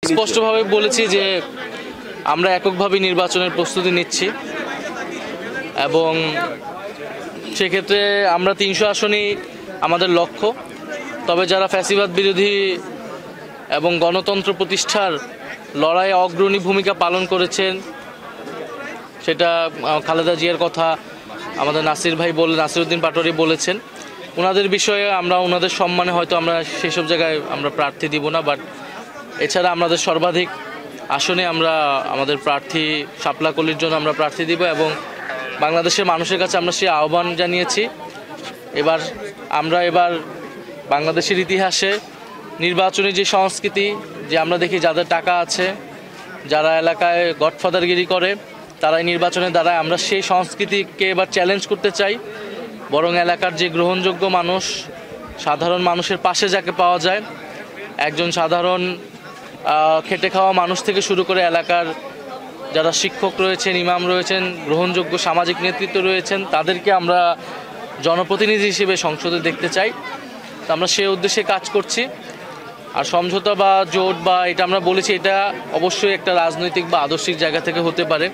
স্পষ্টভাবে বলেছি যে আমরা এককভাবে নির্বাচনের প্রস্তুতি নিচ্ছি এবং সেক্ষেত্রে আমরা ৩০০ আসনই আমাদের লক্ষ্য। তবে যারা ফ্যাসিবাদ বিরোধী এবং গণতন্ত্র প্রতিষ্ঠার লড়াইয়ে অগ্রণী ভূমিকা পালন করেছেন, সেটা খালেদা জিয়ার কথা আমাদের নাসিরউদ্দিন পাটোয়ারি বলেছেন। ওনাদের বিষয়ে আমরা ওনাদের সম্মানে হয়তো আমরা সেসব জায়গায় আমরা প্রার্থী দিব না, বাট এছাড়া আমাদের সর্বাধিক আসনে আমরা আমাদের প্রার্থী শাপলা কলির জন্য আমরা প্রার্থী দিব এবং বাংলাদেশের মানুষের কাছে আমরা সেই আহ্বান জানিয়েছি। এবার বাংলাদেশের ইতিহাসে নির্বাচনী যে সংস্কৃতি, যে আমরা দেখি যাদের টাকা আছে, যারা এলাকায় গডফাদারগিরি করে, তারাই নির্বাচনের দ্বারায় আমরা সেই সংস্কৃতিকে এবার চ্যালেঞ্জ করতে চাই। বরং এলাকার যে গ্রহণযোগ্য মানুষ, সাধারণ মানুষের পাশে যাকে পাওয়া যায়, একজন সাধারণ খেটে খাওয়া মানুষ থেকে শুরু করে এলাকার যারা শিক্ষক রয়েছেন, ইমাম রয়েছেন, গ্রহণযোগ্য সামাজিক নেতৃত্ব রয়েছেন, তাদেরকে আমরা জনপ্রতিনিধি হিসেবে সংসদে দেখতে চাই। তো আমরা সেই উদ্দেশ্যে কাজ করছি। আর সমঝোতা বা জোট বা এটা আমরা বলেছি, এটা অবশ্যই একটা রাজনৈতিক বা আদর্শিক জায়গা থেকে হতে পারে।